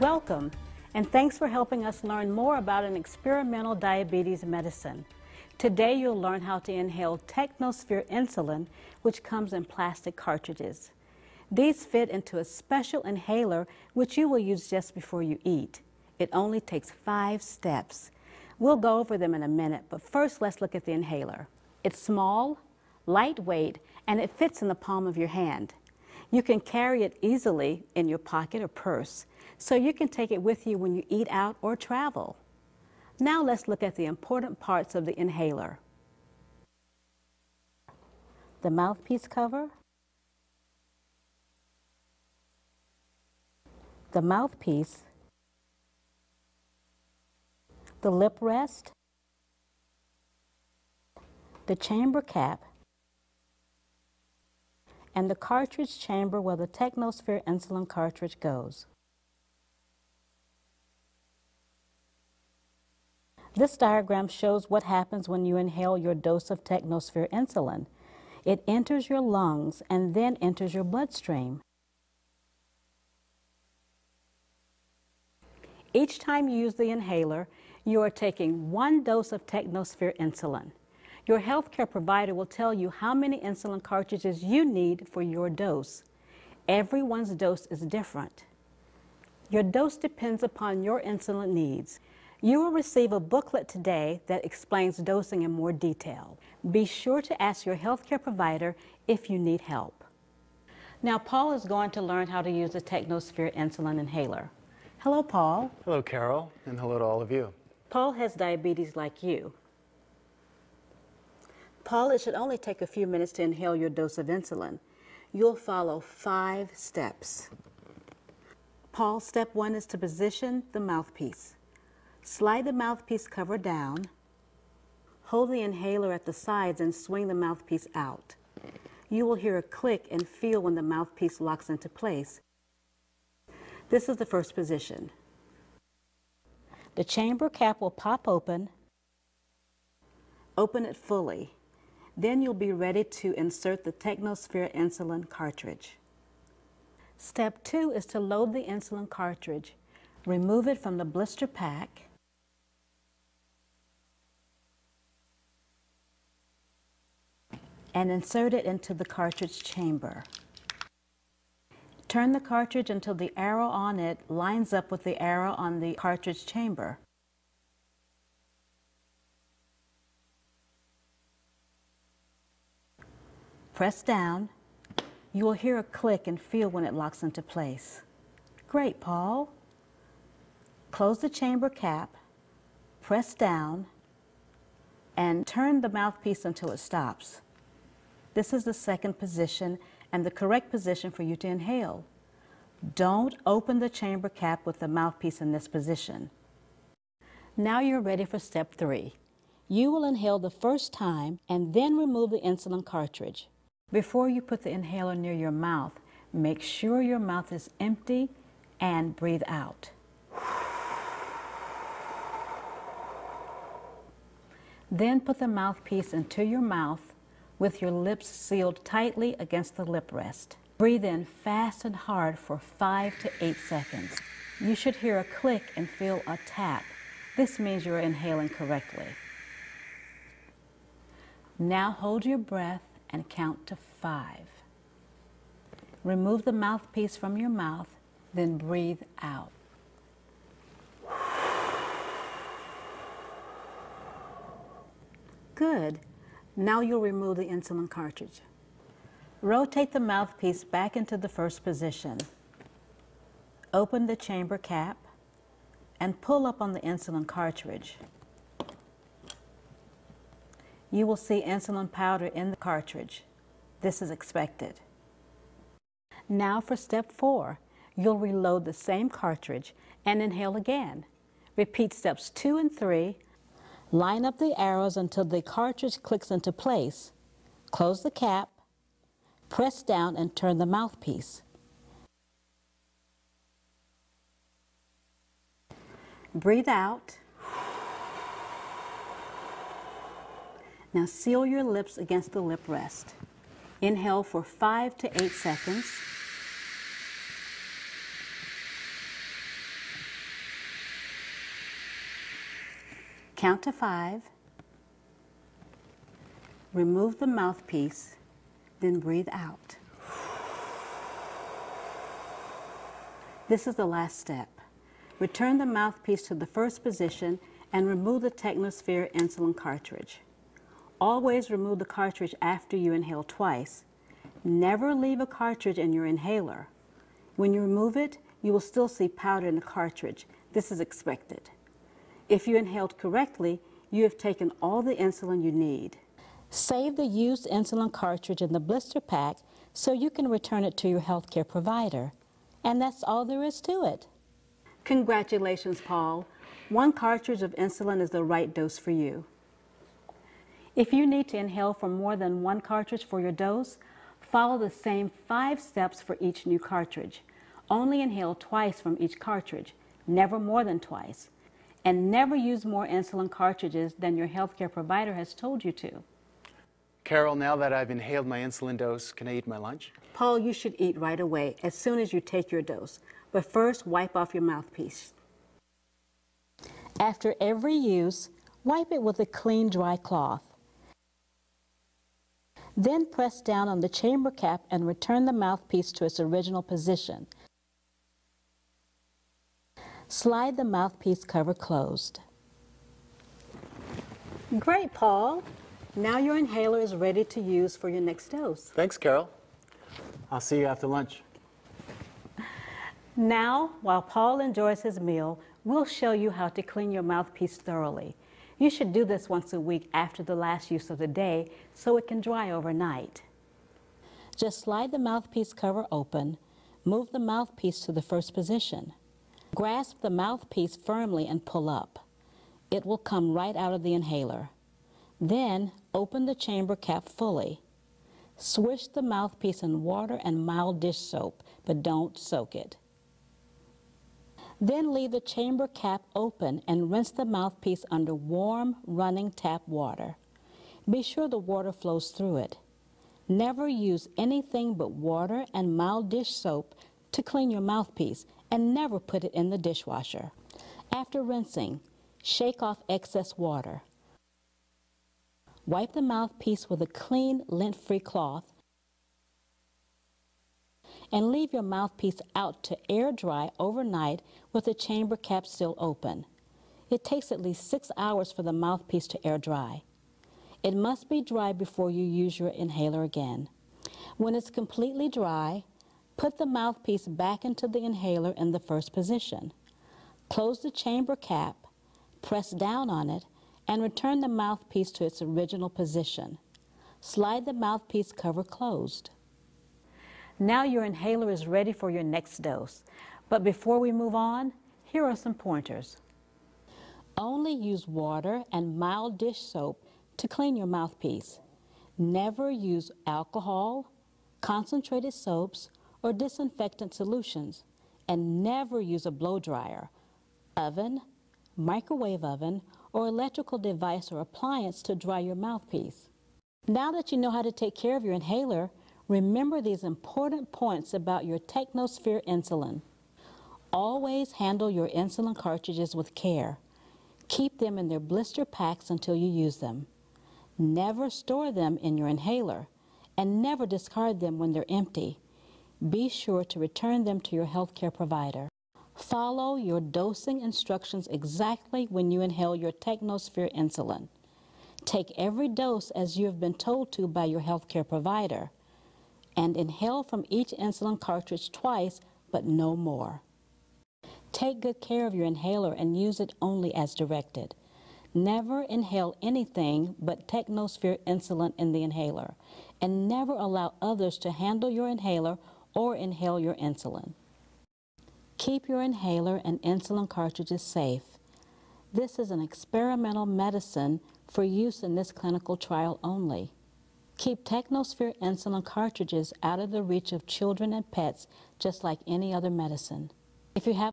Welcome, and thanks for helping us learn more about an experimental diabetes medicine. Today you'll learn how to inhale Technosphere insulin, which comes in plastic cartridges. These fit into a special inhaler which you will use just before you eat. It only takes 5 steps. We'll go over them in a minute, but first let's look at the inhaler. It's small, lightweight, and it fits in the palm of your hand. You can carry it easily in your pocket or purse, so you can take it with you when you eat out or travel. Now let's look at the important parts of the inhaler. The mouthpiece cover, the mouthpiece, the lip rest, the chamber cap, and the cartridge chamber where the Technosphere insulin cartridge goes. This diagram shows what happens when you inhale your dose of Technosphere insulin. It enters your lungs and then enters your bloodstream. Each time you use the inhaler, you are taking 1 dose of Technosphere insulin. Your healthcare provider will tell you how many insulin cartridges you need for your dose. Everyone's dose is different. Your dose depends upon your insulin needs. You will receive a booklet today that explains dosing in more detail. Be sure to ask your healthcare provider if you need help. Now Paul is going to learn how to use the Technosphere insulin inhaler. Hello, Paul. Hello, Carol, and hello to all of you. Paul has diabetes like you. Paul, it should only take a few minutes to inhale your dose of insulin. You'll follow 5 steps. Paul, step 1 is to position the mouthpiece. Slide the mouthpiece cover down. Hold the inhaler at the sides and swing the mouthpiece out. You will hear a click and feel when the mouthpiece locks into place. This is the first position. The chamber cap will pop open. Open it fully. Then you'll be ready to insert the Technosphere insulin cartridge. Step 2 is to load the insulin cartridge. Remove it from the blister pack. And insert it into the cartridge chamber. Turn the cartridge until the arrow on it lines up with the arrow on the cartridge chamber. Press down. You will hear a click and feel when it locks into place. Great, Paul. Close the chamber cap, press down, and turn the mouthpiece until it stops. This is the second position and the correct position for you to inhale. Don't open the chamber cap with the mouthpiece in this position. Now you're ready for step 3. You will inhale the first time and then remove the insulin cartridge. Before you put the inhaler near your mouth, make sure your mouth is empty and breathe out. Then put the mouthpiece into your mouth with your lips sealed tightly against the lip rest. Breathe in fast and hard for 5 to 8 seconds. You should hear a click and feel a tap. This means you're inhaling correctly. Now hold your breath and count to 5. Remove the mouthpiece from your mouth, then breathe out. Good. Now you'll remove the insulin cartridge. Rotate the mouthpiece back into the first position. Open the chamber cap and pull up on the insulin cartridge. You will see insulin powder in the cartridge. This is expected. Now for step 4, you'll reload the same cartridge and inhale again. Repeat steps 2 and 3. Line up the arrows until the cartridge clicks into place. Close the cap, press down and turn the mouthpiece. Breathe out. Now seal your lips against the lip rest. Inhale for 5 to 8 seconds. Count to 5. Remove the mouthpiece, then breathe out. This is the last step. Return the mouthpiece to the first position and remove the Technosphere insulin cartridge. Always remove the cartridge after you inhale twice. Never leave a cartridge in your inhaler. When you remove it, you will still see powder in the cartridge. This is expected. If you inhaled correctly, you have taken all the insulin you need. Save the used insulin cartridge in the blister pack so you can return it to your healthcare provider. And that's all there is to it. Congratulations, Paul. 1 cartridge of insulin is the right dose for you. If you need to inhale for more than 1 cartridge for your dose, follow the same 5 steps for each new cartridge. Only inhale twice from each cartridge, never more than twice. And never use more insulin cartridges than your healthcare provider has told you to. Carol, now that I've inhaled my insulin dose, can I eat my lunch? Paul, you should eat right away as soon as you take your dose. But first, wipe off your mouthpiece. After every use, wipe it with a clean, dry cloth. Then press down on the chamber cap and return the mouthpiece to its original position. Slide the mouthpiece cover closed. Great, Paul. Now your inhaler is ready to use for your next dose. Thanks, Carol. I'll see you after lunch. Now, while Paul enjoys his meal, we'll show you how to clean your mouthpiece thoroughly. You should do this once a week after the last use of the day so it can dry overnight. Just slide the mouthpiece cover open, move the mouthpiece to the first position. Grasp the mouthpiece firmly and pull up. It will come right out of the inhaler. Then open the chamber cap fully. Swish the mouthpiece in water and mild dish soap, but don't soak it. Then leave the chamber cap open and rinse the mouthpiece under warm, running tap water. Be sure the water flows through it. Never use anything but water and mild dish soap to clean your mouthpiece, and never put it in the dishwasher. After rinsing, shake off excess water. Wipe the mouthpiece with a clean, lint-free cloth and leave your mouthpiece out to air dry overnight with the chamber cap still open. It takes at least 6 hours for the mouthpiece to air dry. It must be dry before you use your inhaler again. When it's completely dry, put the mouthpiece back into the inhaler in the first position. Close the chamber cap, press down on it, and return the mouthpiece to its original position. Slide the mouthpiece cover closed. Now your inhaler is ready for your next dose. But before we move on, here are some pointers. Only use water and mild dish soap to clean your mouthpiece. Never use alcohol, concentrated soaps, or disinfectant solutions, and never use a blow dryer, oven, microwave oven, or electrical device or appliance to dry your mouthpiece. Now that you know how to take care of your inhaler, remember these important points about your Technosphere insulin. Always handle your insulin cartridges with care. Keep them in their blister packs until you use them. Never store them in your inhaler, and never discard them when they're empty. Be sure to return them to your healthcare provider. Follow your dosing instructions exactly when you inhale your Technosphere insulin. Take every dose as you have been told to by your healthcare provider, and inhale from each insulin cartridge twice, but no more. Take good care of your inhaler and use it only as directed. Never inhale anything but Technosphere insulin in the inhaler, and never allow others to handle your inhaler or inhale your insulin. Keep your inhaler and insulin cartridges safe. This is an experimental medicine for use in this clinical trial only. Keep Technosphere insulin cartridges out of the reach of children and pets, just like any other medicine. If you have